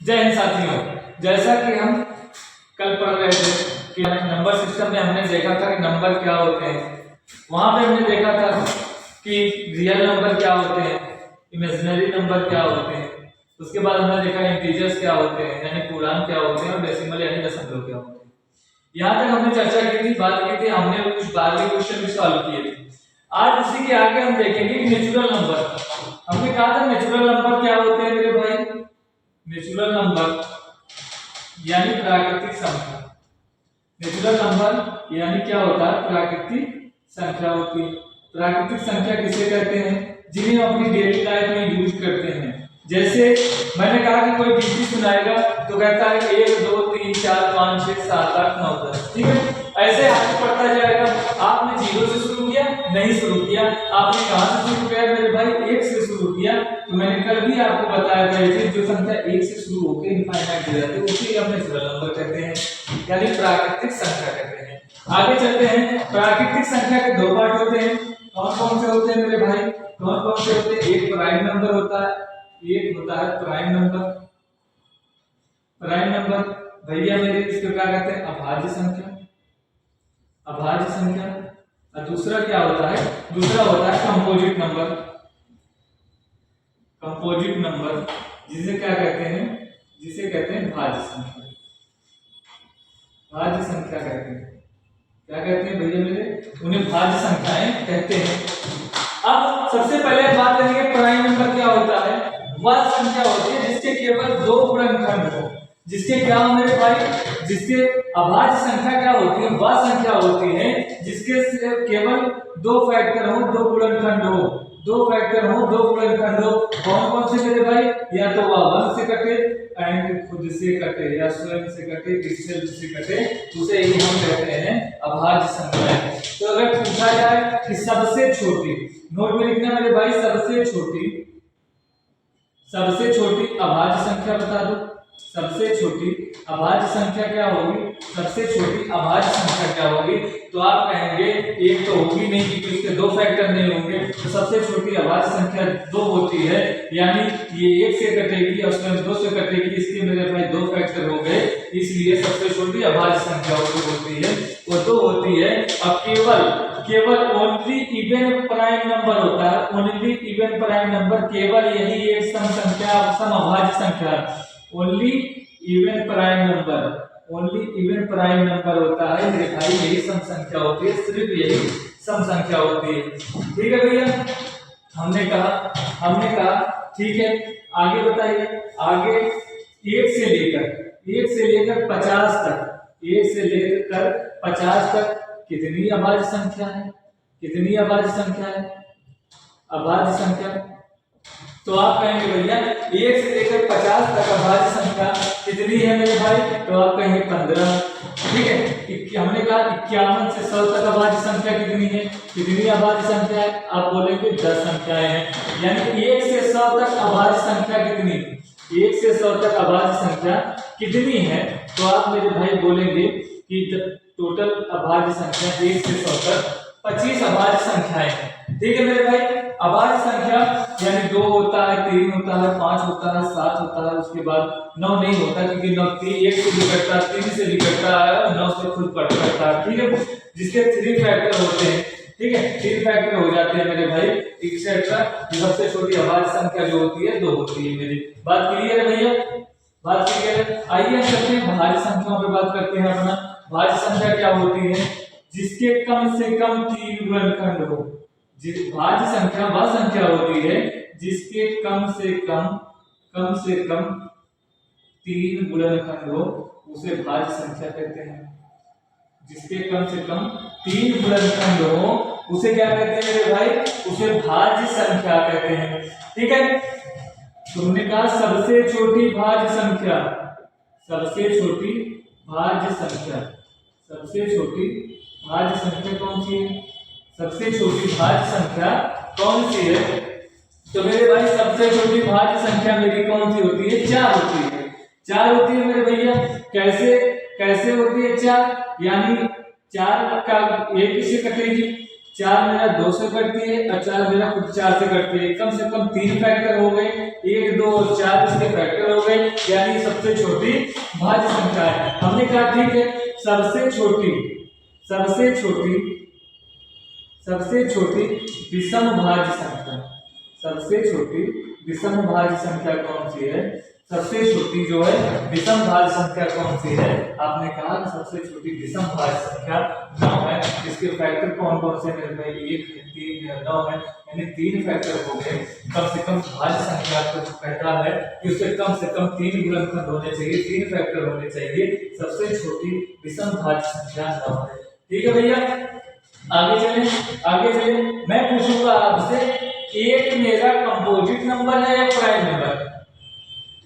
जय हिंद साथियों, जैसा कि हम कल पढ़ रहे थे कि नंबर सिस्टम में हमने देखा था कि नंबर क्या होते हैं। वहां पे हमने देखा था कि रियल नंबर क्या होते हैं, इमेजिनरी नंबर क्या होते हैं। उसके बाद हमने देखा इंटीजर्स क्या होते हैं यानी पूर्णांक क्या होते हैं, और डेसिमल यानी दशमलव क्या होते हैं। यहाँ तक हमने चर्चा की थी, बात की थी, हमने कुछ 12वीं क्वेश्चन भी सॉल्व किए थे। आज उसी के आगे हम देखेंगे कि नेचुरल नंबर। हमने कहा था नेचुरल नंबर क्या होते हैं मेरे भाई। नेचुरल नंबर यानी प्राकृतिक संख्या। नेचुरल नंबर यानी क्या होता है, प्राकृतिक संख्या होती है। प्राकृतिक संख्या किसे कहते हैं, जिन्हें हम अपनी डेली लाइफ में यूज करते हैं। जैसे मैंने कहा कि कोई गिनती सुनाएगा तो कहता है 1 2 3 4 5 6 7 8 9 10, ठीक है। ऐसे आगे बढ़ता जाएगा। आपने 0 से शुरू किया, नहीं शुरू किया, आपने कहां से शुरू किया मेरे भाई, 1 से शुरू किया। तो मैंने कल भी आपको बताया था कि जो संख्या 1 से शुरू होकर इनफाइनाइट हो जाती है उसे हम नेचुरल नंबर कहते हैं, यानी प्राकृतिक संख्या कहते हैं। आगे चलते हैं। प्राकृतिक संख्या के दो पार्ट होते हैं। कौन कौन से होते हैं मेरे भाई, कौन कौन से होते हैं। एक प्राइम नंबर होता है, एक होता है प्राइम नंबर। प्राइम नंबर भैया मेरे इसको क्या कहते हैं, अभाज्य संख्या। अभाज्य संख्या। और दूसरा क्या होता है, दूसरा होता है कंपोजिट नंबर। कंपोजिट नंबर जिसे क्या कहते हैं, जिसे कहते हैं भाज्य संख्या। भाज्य संख्या कहते हैं। क्या कहते हैं भैया मेरे, उन्हें भाज्य संख्याएं कहते हैं। अब सबसे पहले बात करेंगे प्राइम नंबर क्या होता है। वह संख्या होती है जिसके केवल 2 गुणनखंड हो। जिसके क्या हो मेरे भाई, जिसके अभाज्य संख्या क्या होती है, वह संख्या होती है जिसके केवल 2 फैक्टर हो, 2 गुणनखंड हो। 2 फैक्टर हो, 2 गुणनखंड हो। कौन कौन से मेरे भाई, या तो वह 1 से कटे, एंड खुद से कटे, या स्वयं से कटे, डिस्टेंस से कटे, उसे ही हम कहते हैं अभाज्य संख्या। तो अगर पूछा जाए कि सबसे छोटी, नोट में लिखना मेरे भाई, सबसे छोटी अभाज्य संख्या बता दो। सबसे छोटी अभाज्य संख्या क्या होगी, सबसे छोटी अभाज्य संख्या क्या होगी। तो आप कहेंगे एक तो होगी नहीं क्योंकि उसके 2 फैक्टर नहीं होंगे। तो सबसे छोटी अभाज्य संख्या 2 होती है, यानी ये 1 से कटेगी और स्वयं 2 से कटेगी, इसके मेरे भाई 2 फैक्टर हो गए, इसलिए सबसे छोटी अभाज्य संख्या होती है वो 2 होती है। अब केवल ओनली इवन प्राइम नंबर होता है। ओनली इवन प्राइम नंबर, केवल यही एक सम संख्या, सम अभाज्य संख्या। Only even prime number, only even prime number होता है मेरे भाई, यही सम संख्या होती है, सिर्फ यही सम संख्या होती है। ठीक है भैया, हमने कहा ठीक है। आगे बताइए, आगे 1 से लेकर 50 तक, 1 से लेकर 50 तक कितनी अभाज्य संख्या है, कितनी अभाज्य संख्या है, अभाज्य संख्या। तो आप कहेंगे भैया 1 से लेकर 50 तक अभाज्य संख्या कितनी है मेरे भाई, तो आप कहेंगे 15। ठीक है, हमने कहा 51 से 100 तक अभाज्य संख्या कितनी है, कितनी अभाज्य संख्या है, आप बोलेंगे 10 संख्याएं हैं। यानी 1 से 100 तक अभाज्य संख्या कितनी, 1 से 100 तक अभाज्य संख्या कितनी है। तो आप मेरे भाई बोलेंगे कि टोटल अभाज्य संख्या 1 से 100 तक 25 अभाज्य संख्याएं हैं। ठीक है मेरे भाई, अभाज्य संख्या यानी 2 होता है, 3 होता है, 5 होता है, 7 होता है, उसके बाद 9 नहीं होता क्योंकि 9 1 से भी कटता है, 3 से भी कटता है और 9 से खुद कटता है। ठीक है, जिसके 3 फैक्टर होते हैं, ठीक है, 3 फैक्टर हो जाते हैं मेरे भाई, एक्सेट्रा। सबसे छोटी अभाज्य संख्या जो होती है 2 होती है। मेरी बात क्लियर है भैया, बात क्लियर है। आइए हम चलते हैं भाज्य संख्याओं पे बात करते हैं अपना। भाज्य संख्या क्या होती है, जिसके कम से कम 3 गुणनखंड हो। भाज्य संख्या वह संख्या होती है जिसके कम से कम 3 गुणनखंड हो, उसे भाज्य संख्या कहते हैं। जिसके कम से कम 3 गुणनखंड हो उसे क्या कहते हैं मेरे भाई, उसे भाज्य संख्या कहते हैं। ठीक है, तुमने कहा सबसे छोटी भाज्य संख्या, सबसे छोटी भाज्य संख्या, सबसे छोटी भाज्य संख्या कौन सी है, सबसे छोटी भाज्य संख्या कौन सी है। तो मेरे भाई सबसे छोटी भाज्य संख्या मेरी कौन सी होती है, 4 होती है। 4 होती है मेरे भैया। कैसे होती है 4, यानी 4 का 1 से कटेगी, 4 मेरा 2 से कटती है और 4 मेरा खुद 4 से कटती है। कम से कम 3 फैक्टर हो गए, 1 2 और 4 इसके फैक्टर हो गए, यानी सबसे छोटी भाज्य संख्या है। हमने कहा ठीक है, सबसे छोटी विषम भाज्य संख्या, सबसे छोटी विषम भाज्य संख्या कौन सी है? सबसे छोटी जो है विषम भाज्य संख्या कौन सी है? आपने कहा कि सबसे छोटी विषम भाज्य संख्या 9 है। इसके फैक्टर कौन कौन से मेरे भाई? 1 है, 3 है, 9 है, यानी 3 फैक्टर हो गए। कम से कम भाज्य संख्या को कहता है कि उससे कम 3 गुणनखंड होने चाहिए, 3 फैक्टर होने चाहिए। सबसे छोटी विषम भाज्य संख्या 9 है। ठीक है भैया, आगे चले। मैं पूछूंगा आपसे, एक मेरा कंपोजिट नंबर है या प्राइम नंबर है?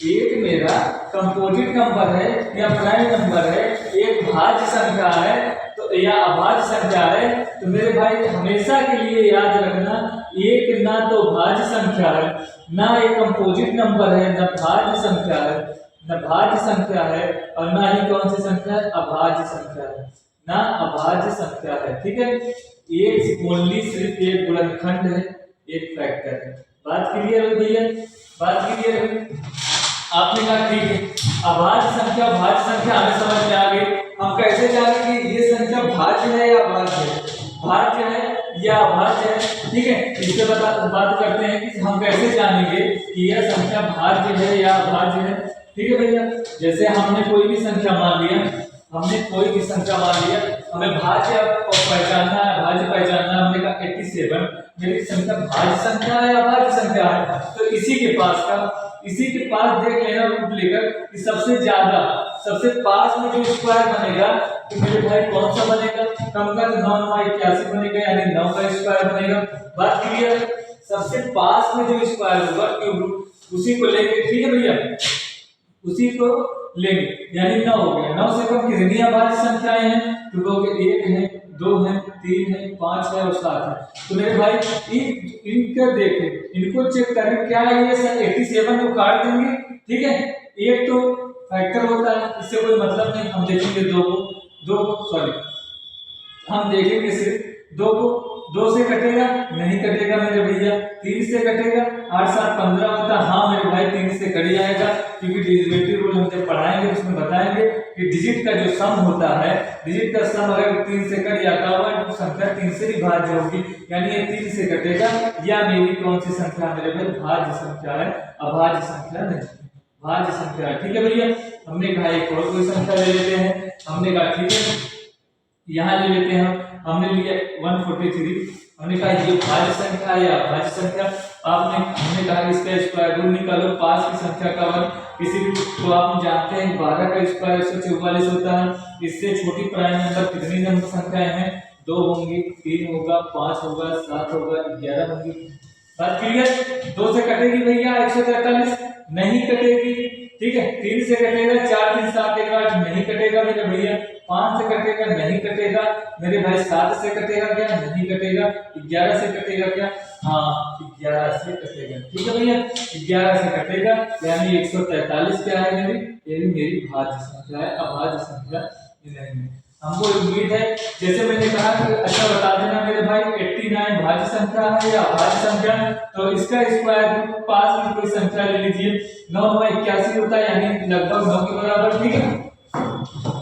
एक मेरा कंपोजिट नंबर है या प्राइम नंबर है, एक भाज्य संख्या है तो या अभाज्य संख्या है, तो मेरे भाई हमेशा के लिए याद रखना, एक ना तो भाज्य संख्या है, ना एक कंपोजिट नंबर है, ना भाज्य संख्या है, न भाज्य संख्या है, और ना ही कौन सी संख्या है? अभाज्य संख्या है, ना अभाज्य संख्या है। ठीक है, एक ओनली सिर्फ एक गुणनखंड है, एक फैक्टर है। बात क्लियर है भैया? बात क्लियर है? आपने कहा ठीक है, अभाज्य संख्या भाज्य संख्या हमें समझ में आ गई। हम कैसे जानेंगे कि ये संख्या भाज्य है या अभाज्य है? भाज्य है या अभाज्य है? ठीक है, इससे बात करते हैं कि हम कैसे जानेंगे कि यह संख्या भाज्य है या अभाज्य है। ठीक है भैया, जैसे हमने कोई भी संख्या मान लिया, हमें भाज्य पहचानना है, भाज्य पहचानना है। हमने कहा 87 मेरी संख्या भाज्य संख्या है या अभाज्य संख्या है? तो इसी के पास देख लेना रूट लेकर कि सबसे पास में जो स्क्वायर बनेगा, तो मेरे भाई कौन सा बनेगा? कम का 9 9 81 बनेगा, यानी 9 का स्क्वायर बनेगा। बात क्लियर? सबसे पास में जो स्क्वायर होगा क्यूब रूट उसी को लेंगे। ठीक है भैया, उसी को लेंगे, यानी 9 हो गया। 9 से कम कितनी अभाज्य संख्याएं हैं? तो कहोगे 1 है, 2 है, 3 है, 5 है और 7 है। तो मेरे भाई इनका देखें, इनको चेक करें, क्या ये 87 को काट देंगे? ठीक है, एक तो फैक्टर होता है, इससे कोई मतलब नहीं। हम देखेंगे 2 को 2 से कटेगा, नहीं कटेगा मेरे भैया। 3 से कटेगा, 8 7 15 होता, हाँ मेरे भाई 3 से कट जाएगा, क्योंकि डिविजिबिलिटी रूल हम जब पढ़ाएंगे उसमें बताएंगे कि डिजिट का जो सम होता है, डिजिट का सम अगर 3 से कट जाता होगा तो संख्या 3 से भी भाज्य होगी, यानी ये 3 से कटेगा। या मेरी कौन सी संख्या मेरे भाई? भाज्य संख्या है, अभाज्य संख्या नहीं, भाज्य संख्या है। ठीक है भैया, हमने कहा एक और कोई संख्या ले लेते हैं। हमने कहा ठीक है, यहाँ ले लेते हैं, हमने लिया 143। हमने कहा ये भाज्य संख्या है या अभाज्य संख्या? हमने कहा इसका स्क्वायर रूट निकालो, पास की संख्या का वर्ग। किसी भी तो आप जानते हैं 12 का स्क्वायर 144 होता है। इससे छोटी प्राइम नंबर कितनी नंबर संख्याएं हैं? 2 होंगी, 3 होगा, 5 होगा, 7 होगा, 11 होंगी। बात क्लियर? 2 से कटेगी भैया 143? नहीं कटेगी। ठीक है, 3 से कटेगा, 4 3 7 1 8 नहीं कटेगा मेरे भैया। 5 से कटेगा, नहीं कटेगा मेरे भाई। 7 से कटेगा क्या? नहीं कटेगा। 11 से कटेगा क्या? हाँ 11 से कटेगा। ठीक है भैया, 11 से कटेगा, यानी 143 क्या है मेरी? ये मेरी भाज्य संख्या है, अभाज्य संख्या नहीं है। हमको उम्मीद है, जैसे मैंने कहा कि अच्छा बता देना मेरे भाई 89 भाज्य संख्या है या अभाज्य संख्या है, तो इसका स्क्वायर रूट पास में कोई संख्या ले लीजिए। 9 9 81 होता है, यानी लगभग 9 के बराबर। ठीक है,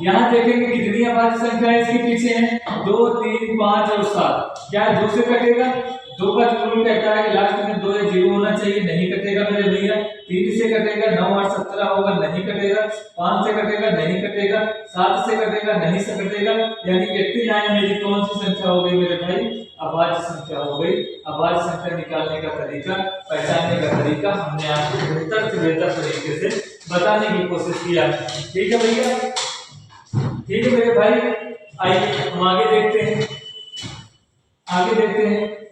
यहाँ देखेंगे कितनी अभाज्य संख्या है इसके पीछे है? 2 3 5 और 7। क्या 2 से कटेगा? 2 का रूल कहता है कि लास्ट में 2 या 0 होना चाहिए, नहीं कटेगा मेरे भैया। 3 से कटेगा, 9 8 17 होगा, नहीं कटेगा। 5 से कटेगा, नहीं कटेगा। 7 से कटेगा, नहीं से कटेगा, यानी 89 मेरी कौन सी संख्या हो गई मेरे भाई? अभाज्य संख्या हो गई। अभाज्य संख्या निकालने का तरीका, पहचानने का तरीका हमने आपको बेहतर से बेहतर तरीके से बताने की कोशिश किया। ठीक है भैया, ठीक है मेरे भाई, आइए हम आगे देखते हैं।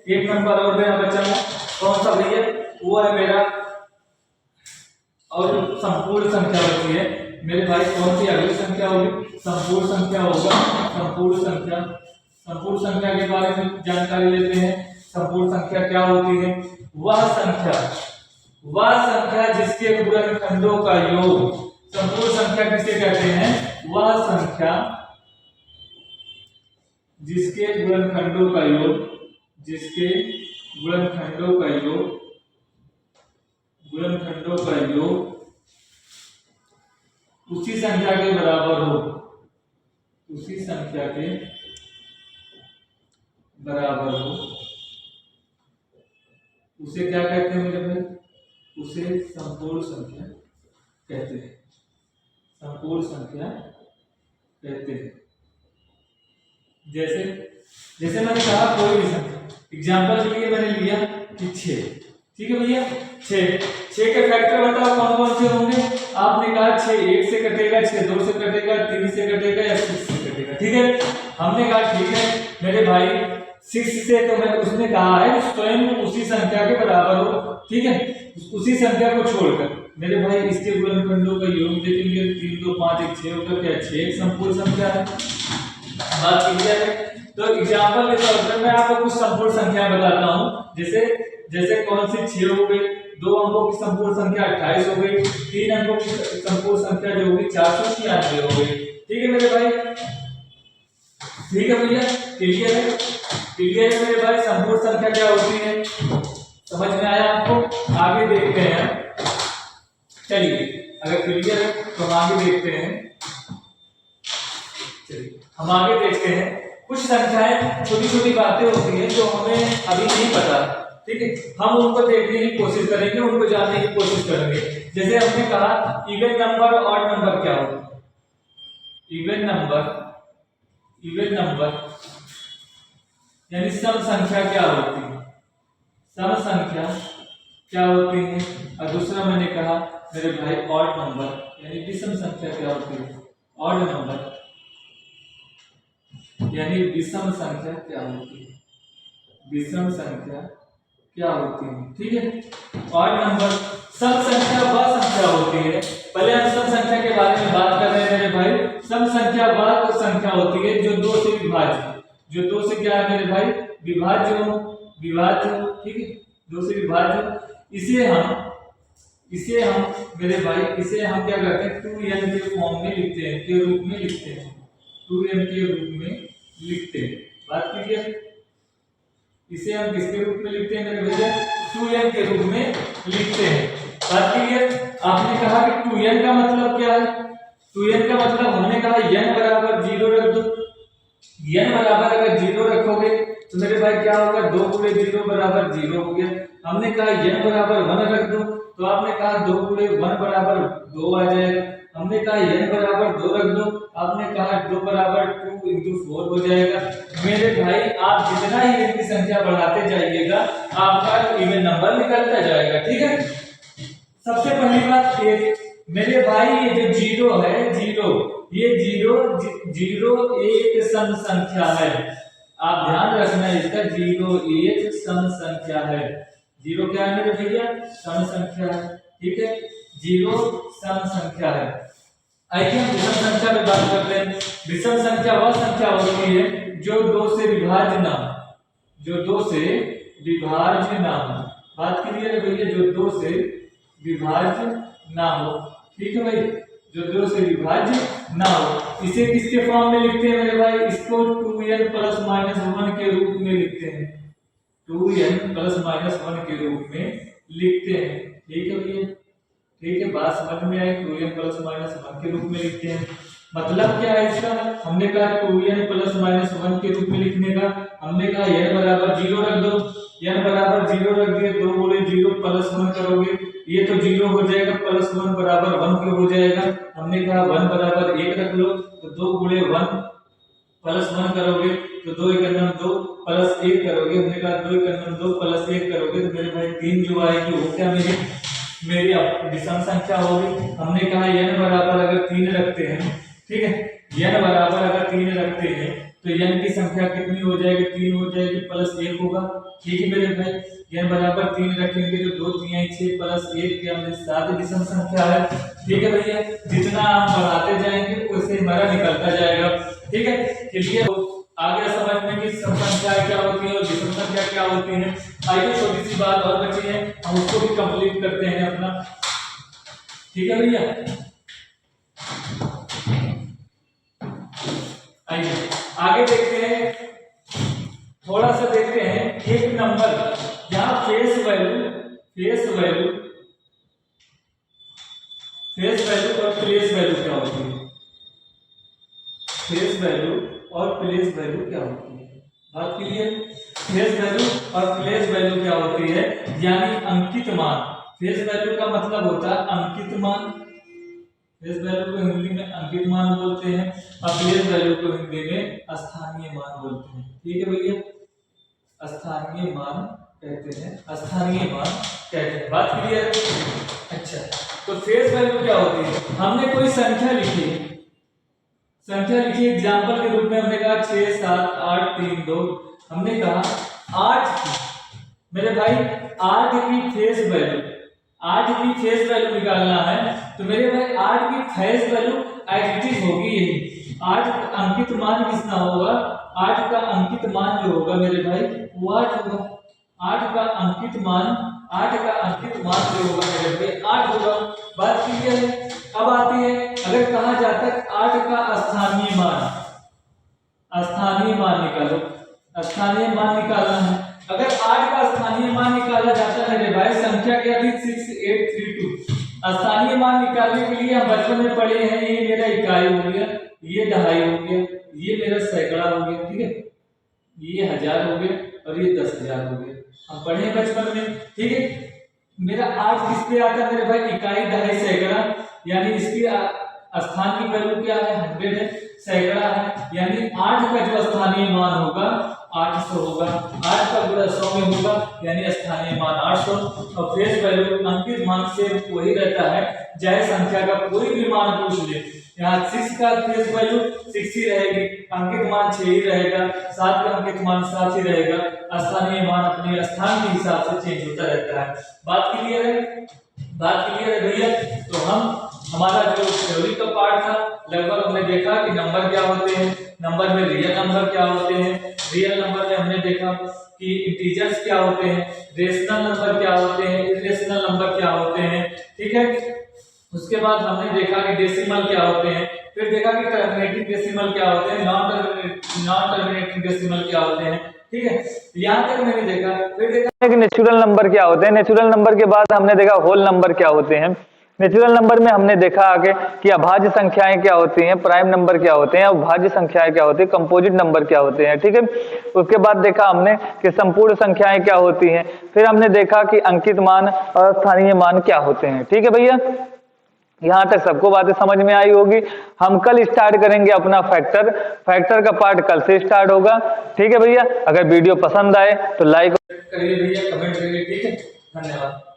एक नंबर और मेरा बचा है, कौन सा भैया? वो है मेरा, और संपूर्ण संख्या बची है मेरे भाई। कौन सी अगली संख्या होगी? संपूर्ण संख्या होगा। संपूर्ण संख्या के बारे में जानकारी लेते हैं। संपूर्ण संख्या क्या होती है? वह संख्या जिसके गुणनखंडों का योग। संपूर्ण संख्या किसे कहते हैं? वह संख्या जिसके गुणनखंडों का योग जिसके गुणनखंडों का योग उसी संख्या के बराबर हो, उसी संख्या के बराबर हो, उसे क्या कहते हैं मेरे भाई? उसे संपूर्ण संख्या कहते हैं, संपूर्ण संख्या कहते हैं। जैसे जैसे मैंने कहा कोई भी संख्या, एग्जांपल के लिए मैंने लिया कि 6, ठीक है भैया, 6 के फैक्टर बताओ कौन कौन से होंगे? आपने कहा 6 1 से कटेगा, 6 2 से कटेगा, 3 से कटेगा या 6 से कटेगा, ठीक है। हमने कहा ठीक है मेरे भाई 6 से, तो मैं उसने कहा है स्वयं उसी संख्या के बराबर हो, ठीक है, उसी संख्या को छोड़कर मेरे भाई इसके गुणनखंडों का योग देखेंगे, 3 2 5 1 6 होकर क्या 6 एक संपूर्ण संख्या है। बात क्लियर है? तो एग्जांपल के तौर पर मैं आपको कुछ संपूर्ण संख्या बताता हूं, जैसे कौन सी 6 हो गई, 2 अंकों की संपूर्ण संख्या 28 हो गई, 3 अंकों की संपूर्ण संख्या जो होगी 496 हो गई, ठीक है मेरे भाई, ठीक है भैया, क्लियर है? क्लियर है मेरे भाई? संपूर्ण संख्या क्या होती है, समझ में आया आपको? आगे देखते हैं, चलिए अगर क्लियर है तो हम आगे देखते हैं। चलिए हम आगे देखते हैं, कुछ संख्याएं छोटी छोटी बातें होती हैं जो हमें अभी नहीं पता, ठीक है, हम उनको देखने की कोशिश करेंगे, उनको जानने की कोशिश करेंगे। जैसे हमने कहा इवन नंबर और ऑड नंबर क्या होता है? इवन नंबर यानी सम संख्या क्या होती है? सम संख्या क्या होती है? और दूसरा मैंने कहा मेरे भाई ऑड नंबर यानी विषम संख्या क्या होती है? ऑड नंबर यानी विषम संख्या क्या होती है? विषम संख्या क्या होती है, ठीक है। ऑड नंबर, सम संख्या वह संख्या होती है, पहले हम सम संख्या के बारे में बात कर रहे हैं मेरे भाई। सम संख्या वह संख्या होती है जो 2 से विभाज्य, जो 2 से क्या है मेरे भाई? विभाज्य हो, ठीक है, 2 से विभाज्य। इसे हम मेरे भाई इसे हम क्या करते हैं? 2n के फॉर्म में लिखते हैं, के रूप में लिखते हैं, 2n के रूप में लिखते हैं। बात क्लियर? इसे हम किसके रूप में लिखते हैं मेरे भैया? 2n के रूप में लिखते हैं। बात क्लियर? आपने कहा कि 2n का मतलब क्या है? 2n का मतलब हमने कहा n बराबर 0 रख दो। n बराबर अगर 0 रखोगे तो मेरे भाई क्या होगा? 2 गुणे 0 बराबर 0 हो गया। हमने कहा n बराबर 1 रख दो, तो आपने कहा 2 गुणे 1 बराबर 2 आ जाएगा। हमने कहा n बराबर 2 रख दो, आपने कहा 2 बराबर 2 into 4 हो जाएगा। मेरे भाई आप जितना ही इनकी संख्या बढ़ाते जाइएगा आपका इवन नंबर निकलता जाएगा, ठीक है। सबसे पहली बात ये मेरे भाई ये जो 0 है, ये 0 एक सम संख्या है। आप ध्यान रखना इसका, 0 एक सम संख्या है। 0 क्या है मेरे भैया? सम संख्या है, ठीक है, 0 सम संख्या है। आइए हम विषम संख्या में बात करते हैं। विषम संख्या वह संख्या होती है जो 2 से विभाज्य ना हो, जो 2 से विभाज्य ना हो। बात क्लियर है भैया? जो 2 से विभाज्य ना हो, ठीक है भाई, जो 2 से विभाज्य ना हो। इसे किसके फॉर्म में लिखते हैं मेरे भाई? इसको 2n प्लस माइनस 1 के रूप में लिखते हैं, 2n प्लस माइनस 1 के रूप में लिखते हैं, ठीक है भैया, ठीक है, बात समझ में आई? 2n प्लस माइनस 1 के रूप में लिखते हैं। मतलब क्या है इसका? हमने कहा 2n प्लस माइनस 1 के रूप में लिखने का, हमने कहा n बराबर 0 रख दो, n बराबर 0 रख दिए, 2 गुणे 0 प्लस 1 करोगे, ये तो 0 हो जाएगा, प्लस 1 बराबर 1 क्यों हो जाएगा? हमने कहा 1 बराबर 1 रख लो, तो 2 गुणे 1 प्लस 1 करोगे तो 2 × 2 प्लस 1 करोगे, हमने कहा 2 × 2 प्लस 1 करोगे तो मेरे भाई 3 जो आएगी वो क्या मेरी विषम संख्या होगी। हमने कहा n बराबर अगर 3 रखते हैं, ठीक है, n बराबर अगर 3 रखते हैं तो n की संख्या कितनी हो जाएगी? 3 हो जाएगी, प्लस 1 होगा, ठीक है मेरे भाई। n बराबर 3 रखेंगे तो 2 3 6 प्लस 1 के हमने 7 विषम संख्या है, ठीक है भैया। जितना हम बढ़ाते जाएंगे वैसे हमारा निकलता जाएगा, ठीक है। चलिए आगे समझने की सम संख्या क्या होती है और विषम संख्या क्या होती है। आइए छोटी सी बात और बची है, हम उसको भी कंप्लीट करते हैं अपना, ठीक है भैया। आइए आगे देखते हैं, थोड़ा सा देखते हैं एक नंबर जहां फेस वैल्यू और प्लेस वैल्यू क्या होती है, फेस वैल्यू और प्लेस वैल्यू क्या होती है, बात क्लियर। फेस वैल्यू और प्लेस वैल्यू क्या होती है, यानी अंकित मान। फेस वैल्यू का मतलब होता है अंकित मान, फेस वैल्यू को हिंदी में अंकित मान बोलते हैं और प्लेस वैल्यू को हिंदी में स्थानीय मान बोलते हैं। ठीक है भैया, स्थानीय मान कहते हैं, स्थानीय मान कहते हैं, बात क्लियर। अच्छा, तो फेस वैल्यू क्या होती है, हमने कोई संख्या लिखी, एग्जाम्पल के रूप में हमने कहा 6 7 8 3 2, हमने कहा 8 मेरे भाई 8 की फेस वैल्यू निकालना है, तो मेरे भाई 8 की फेस वैल्यू एडिटिव होगी यही। 8 का अंकित मान कितना होगा, 8 का अंकित मान जो होगा मेरे भाई वो 8 होगा। 8 का अंकित मान जो होगा मेरे भाई 8 होगा, बात क्लियर है। अब आती है, अगर कहा जाता है 8 का स्थानीय मान निकालो, स्थानीय मान निकालना है। अगर 8 का स्थानीय मान निकाला जाता है मेरे भाई, संख्या क्या थी 6832, स्थानीय मान निकालने के लिए हम बचपन में पढ़े हैं, ये मेरा इकाई हो गया, ये दहाई हो गया, ये मेरा सैकड़ा हो गया, ठीक है, ये 1000 हो गया और ये 10,000 हो गया, हम पढ़े हैं बचपन में, ठीक है। मेरा 8 किस पे आता है मेरे भाई, इकाई दहाई सैकड़ा, यानी इसकी स्थान की वैल्यू क्या है 100 है, सैकड़ा है, यानी 8 का जो स्थानीय मान होगा 800 होगा, 8 का गुणा 100 में होगा, यानी स्थानीय मान 800। और फेस वैल्यू अंकित मान से वही रहता है, चाहे संख्या का कोई भी मान पूछ ले, यहाँ 6 का फेस वैल्यू 6 ही रहेगी, अंकित मान 6 ही रहेगा, 7 का अंकित मान 7 ही रहेगा, स्थानीय मान अपने स्थान के हिसाब से चेंज होता रहता है। बात क्लियर है भैया। तो हमारा जो थ्योरी का पार्ट था लगभग हमने देखा कि नंबर क्या होते हैं, नंबर में रियल नंबर क्या होते हैं, रियल नंबर में हमने देखा कि इंटीजर्स क्या होते हैं, रेशनल नंबर क्या होते हैं, इरेशनल नंबर क्या होते हैं, ठीक है। उसके बाद हमने देखा कि डेसिमल क्या होते हैं, फिर देखा कि टर्मिनेटिंग डेसिमल क्या होते हैं, नॉन टर्मिनेटिंग डेसिमल क्या होते हैं, ठीक है। यहाँ तक मैंने देखा, फिर देखा कि नेचुरल नंबर क्या होते हैं, नेचुरल नंबर के बाद हमने देखा होल नंबर क्या होते हैं। नेचुरल नंबर में हमने देखा आगे कि अभाज्य संख्याएं क्या होती हैं, प्राइम नंबर क्या होते हैं, अभाज्य संख्याएं क्या होती है, कंपोजिट नंबर क्या होते हैं, ठीक है। उसके बाद देखा हमने कि संपूर्ण संख्याएं क्या होती हैं, फिर हमने देखा कि अंकित मान और स्थानीय मान क्या होते हैं, ठीक है भैया। यहाँ तक सबको बातें समझ में आई होगी। हम कल स्टार्ट करेंगे अपना फैक्टर का पार्ट कल से स्टार्ट होगा, ठीक है भैया। अगर वीडियो पसंद आए तो लाइक करिए भैया, कमेंट करिए, ठीक है, धन्यवाद।